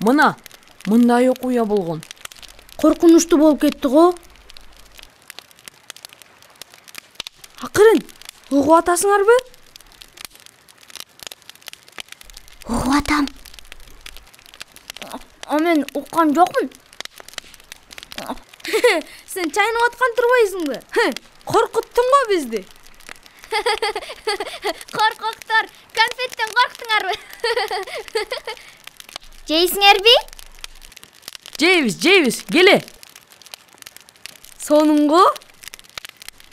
Мына мындай окуя болгон. Коркунучтуу болуп кетти го. Акырын угуп атасыңарбы? Угуп атам. Мен уккан жокмун. Сен чайнап аткан турбайсыңбы? Коркуттуң го бизди. Коркоктор, конфеттен корктуңарбы? Жейсиңерби? Жейбиз, келе. Сонунго?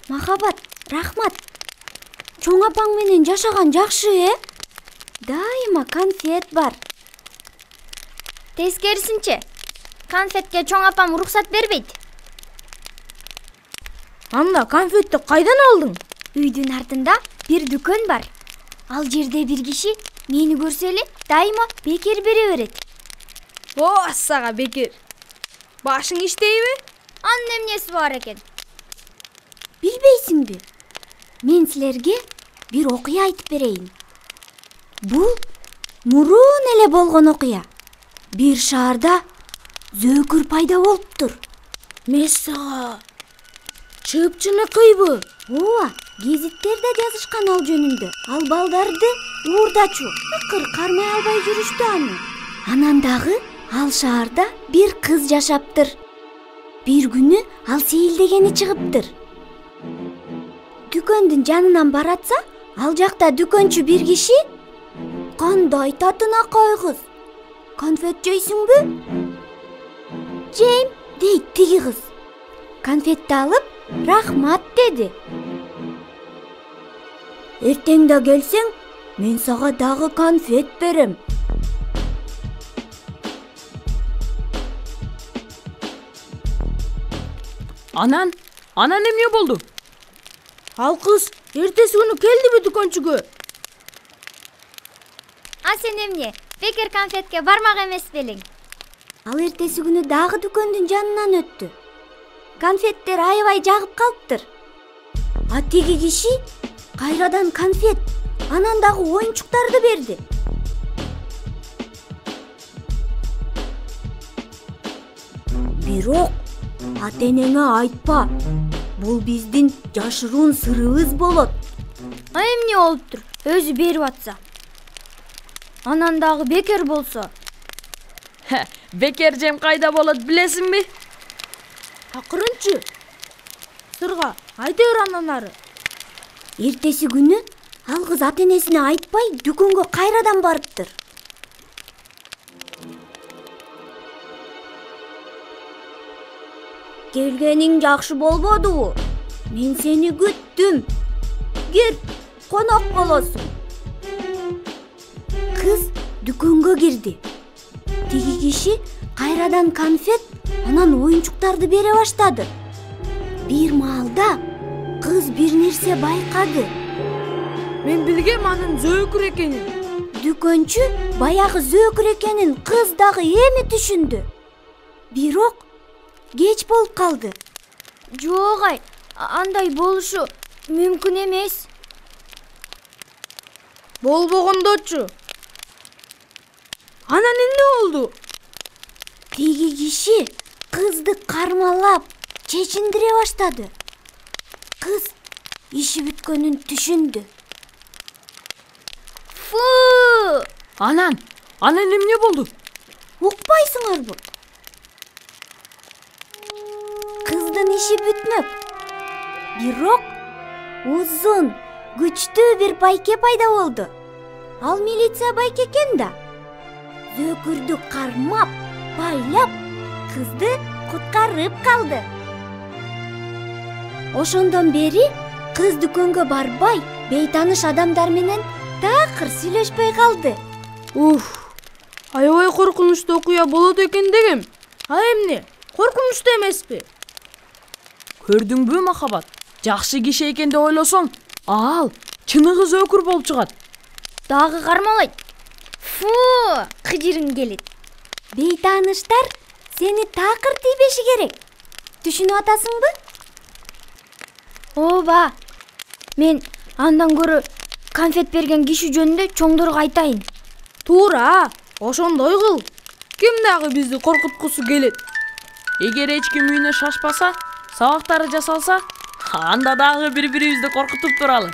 Махабат, рахмат. Чоң апаң менен жашаган жакшы, Дайыма конфет бар. Тескерисинче, конфетке чоң апам уруксат бербейт. Анда конфетти кайдан алдың? Үйдүн артында бир дүкөн бар. Ал жерде бир киши мени көрсө эле дайыма бекер бере берет. О, сага бекер. Башың иштейби? Анын эмнеси бар экен? Билбейсиңби? Мен силерге бир окуя айтып берейин. Бул мурун эле болгон окуя. Бир шаарда зөөкүр пайда болуптур. Мессага. Чыпчыныкыйбы? Ооба, гезиттерде жазышкан ал жөнүндө. Ал балдарды уурдачу, акыр кармай албай жүрүштү аны. Анан дагы ал шаарда бир кыз жашаптыр. Бир күнү ал сейилдегени чыгыптыр. Дүкөндүн жанынан баратса, ал жакта дүкөнчү бир киши: "Кандай татынакай кыз? Конфет жейсиңби?" "Жейм", дейт тиги кыз. Конфетти алып, "Рахмат", деди. "Эртең да келсең, мен сага дагы конфет берем." Анан эмне болду? Ал кыз эртеси күнү келдиби дүкөнчүгө? А сен эмне? Бекер конфетке бармак эмес белең? Ал эртеси күнү дагы дүкөндүн жанынан өттү. Конфеттер аябай жагып калыптыр. А тиги киши кайрадан конфет, анан дагы оюнчуктарды берди. "Бирок ата-энеңе айтпа. Бул биздин жашыруун сырыбыз болот." "А эмне болуптур? Өзү берип атса. Анан дагы бекер болсо?" Бекер жем кайда болот билесиңби? Акырынчы. Сырга айта бер андан ары. Эртеси күнү ал кыз ата-энесине айтпай дүкөнгө кайрадан барыптыр. "Келгениң жакшы болбодубу? Мен сени күттүм. Кир, конок болосуң." Кыз дүкөнгө кирди. Тиги киши кайрадан конфет, анан оюнчуктарды бере баштады. Бир маалда кыз бир нерсе байкады. Мен билгем анын зөөкүр экенин. Дүкөнчү баягы зөөкүр экенин кыз дагы эми түшүндү. Бирок кеч болуп калды. "Жок ай, андай болушу мүмкүн эмес." Болбогондочу. Анан эмне болду? Тиги киши кызды кармалап, чечиндире баштады. Кыз иши бүткөнүн түшүндү. Фу! Анан эмне болду? Укпайсыңарбы? Кыздын иши бүтмөк. Бирок узун, күчтүү бир байке пайда болду. Ал милиция байке экен да. Зөөкүрдү кармап, байлап, кызды куткарып калды. Ошондон бери кыз дүкөнгө барбай, бейтаныш адамдар менен такыр сүйлөшпөй калды. Аябай коркунучтуу окуя болот экен дегем. А эмне? Коркунучтуу эмеспи? Көрдүңбү Махабат? Жакшы киши экен деп ойлосоң, ал чыныгы зөөкүр болуп чыгат. Дагы кармалайт. Фу, кыжырың келет. Бейтаныштар сени такыр тийбеши керек. Түшүнүп атасыңбы? Ооба. Мен андан көрө конфет берген киши жөнүндө чоңдорго айтайын. Туура, ошондой кыл. Ким дагы бизди коркуткусу келет? Эгер эч ким үйүнө шашпаса, сабактары жасалса, анда дагы бири-бирибизди коркутуп туралы.